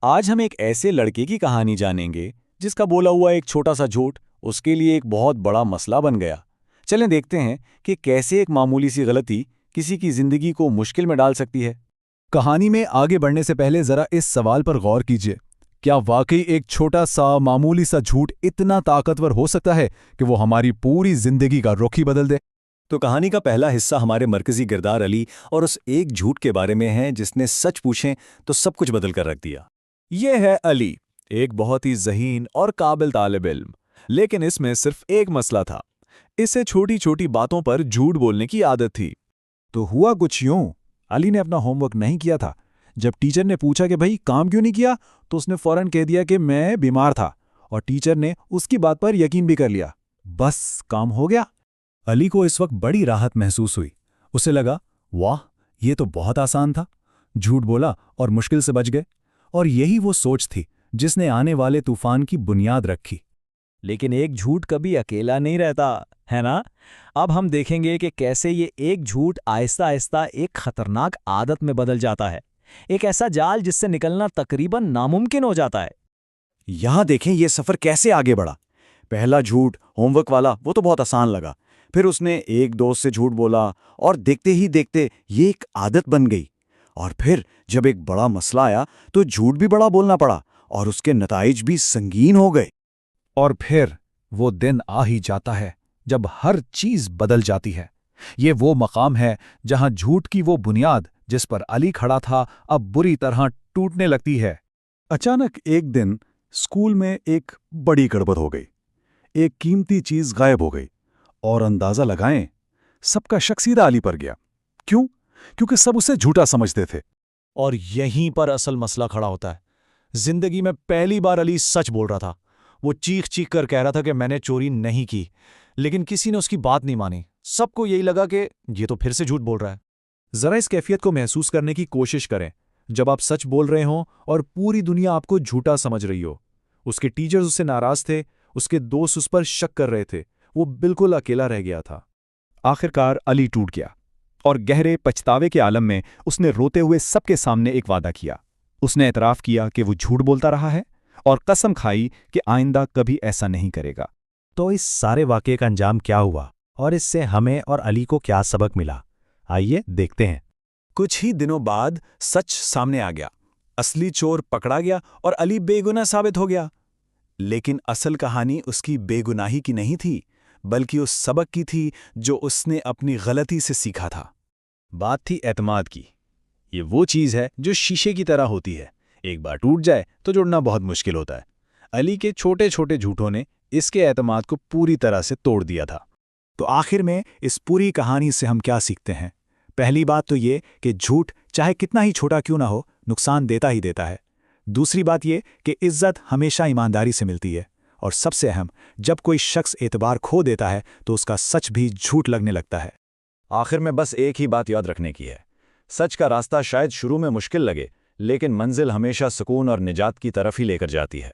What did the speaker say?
آج ہم ایک ایسے لڑکے کی کہانی جانیں گے جس کا بولا ہوا ایک چھوٹا سا جھوٹ اس کے لیے ایک بہت بڑا مسئلہ بن گیا۔ چلیں دیکھتے ہیں کہ کیسے ایک معمولی سی غلطی کسی کی زندگی کو مشکل میں ڈال سکتی ہے۔ کہانی میں آگے بڑھنے سے پہلے ذرا اس سوال پر غور کیجیے، کیا واقعی ایک چھوٹا سا معمولی سا جھوٹ اتنا طاقتور ہو سکتا ہے کہ وہ ہماری پوری زندگی کا رخ ہی بدل دے؟ تو کہانی کا پہلا حصہ ہمارے مرکزی کردار علی اور اس ایک جھوٹ کے بارے میں ہے جس نے سچ پوچھیں تو سب کچھ بدل کر رکھ دیا۔ یہ ہے علی، ایک بہت ہی ذہین اور قابل طالب علم، لیکن اس میں صرف ایک مسئلہ تھا۔ اسے چھوٹی چھوٹی باتوں پر جھوٹ بولنے کی عادت تھی۔ تو ہوا کچھ یوں، علی نے اپنا ہوم ورک نہیں کیا تھا۔ جب ٹیچر نے پوچھا کہ بھائی کام کیوں نہیں کیا تو اس نے فوراً کہہ دیا کہ میں بیمار تھا، اور ٹیچر نے اس کی بات پر یقین بھی کر لیا۔ بس کام ہو گیا۔ علی کو اس وقت بڑی راحت محسوس ہوئی۔ اسے لگا، واہ، یہ تو بہت آسان تھا۔ جھوٹ بولا اور مشکل سے بچ گئے، اور یہی وہ سوچ تھی جس نے آنے والے طوفان کی بنیاد رکھی۔ لیکن ایک جھوٹ کبھی اکیلا نہیں رہتا، ہے نا؟ اب ہم دیکھیں گے کہ کیسے یہ ایک جھوٹ آہستہ آہستہ ایک خطرناک عادت میں بدل جاتا ہے، ایک ایسا جال جس سے نکلنا تقریباً ناممکن ہو جاتا ہے۔ یہاں دیکھیں یہ سفر کیسے آگے بڑھا۔ پہلا جھوٹ ہوم ورک والا، وہ تو بہت آسان لگا۔ پھر اس نے ایک دوست سے جھوٹ بولا اور دیکھتے ہی دیکھتے یہ ایک عادت بن گئی۔ اور پھر جب ایک بڑا مسئلہ آیا تو جھوٹ بھی بڑا بولنا پڑا اور اس کے نتائج بھی سنگین ہو گئے۔ اور پھر وہ دن آ ہی جاتا ہے جب ہر چیز بدل جاتی ہے۔ یہ وہ مقام ہے جہاں جھوٹ کی وہ بنیاد جس پر علی کھڑا تھا اب بری طرح ٹوٹنے لگتی ہے۔ اچانک ایک دن اسکول میں ایک بڑی گڑبڑ ہو گئی۔ ایک قیمتی چیز غائب ہو گئی، اور اندازہ لگائیں سب کا شک سیدھا علی پر گیا۔ کیوں؟ کیونکہ سب اسے جھوٹا سمجھتے تھے۔ اور یہیں پر اصل مسئلہ کھڑا ہوتا ہے۔ زندگی میں پہلی بار علی سچ بول رہا تھا۔ وہ چیخ چیخ کر کہہ رہا تھا کہ میں نے چوری نہیں کی، لیکن کسی نے اس کی بات نہیں مانی۔ سب کو یہی لگا کہ یہ تو پھر سے جھوٹ بول رہا ہے۔ ذرا اس کیفیت کو محسوس کرنے کی کوشش کریں جب آپ سچ بول رہے ہوں اور پوری دنیا آپ کو جھوٹا سمجھ رہی ہو۔ اس کے ٹیچرز اس سے ناراض تھے، اس کے دوست اس پر شک کر رہے تھے، وہ بالکل اکیلا رہ گیا تھا۔ آخرکار علی ٹوٹ گیا، اور گہرے پچھتاوے کے عالم میں اس نے روتے ہوئے سب کے سامنے ایک وعدہ کیا۔ اس نے اعتراف کیا کہ وہ جھوٹ بولتا رہا ہے، اور قسم کھائی کہ آئندہ کبھی ایسا نہیں کرے گا۔ تو اس سارے واقعے کا انجام کیا ہوا، اور اس سے ہمیں اور علی کو کیا سبق ملا؟ آئیے دیکھتے ہیں۔ کچھ ہی دنوں بعد سچ سامنے آ گیا۔ اصلی چور پکڑا گیا اور علی بے گناہ ثابت ہو گیا۔ لیکن اصل کہانی اس کی بے گناہی کی نہیں تھی، بلکہ اس سبق کی تھی جو اس نے اپنی غلطی سے سیکھا تھا۔ بات تھی اعتماد کی۔ یہ وہ چیز ہے جو شیشے کی طرح ہوتی ہے، ایک بار ٹوٹ جائے تو جڑنا بہت مشکل ہوتا ہے۔ علی کے چھوٹے چھوٹے جھوٹوں نے اس کے اعتماد کو پوری طرح سے توڑ دیا تھا۔ تو آخر میں اس پوری کہانی سے ہم کیا سیکھتے ہیں؟ پہلی بات تو یہ کہ جھوٹ چاہے کتنا ہی چھوٹا کیوں نہ ہو، نقصان دیتا ہی دیتا ہے۔ دوسری بات یہ کہ عزت ہمیشہ ایمانداری سے ملتی ہے، اور سب سے اہم، جب کوئی شخص اعتبار کھو دیتا ہے تو اس کا سچ بھی جھوٹ لگنے لگتا ہے۔ آخر میں بس ایک ہی بات یاد رکھنے کی ہے، سچ کا راستہ شاید شروع میں مشکل لگے، لیکن منزل ہمیشہ سکون اور نجات کی طرف ہی لے کر جاتی ہے۔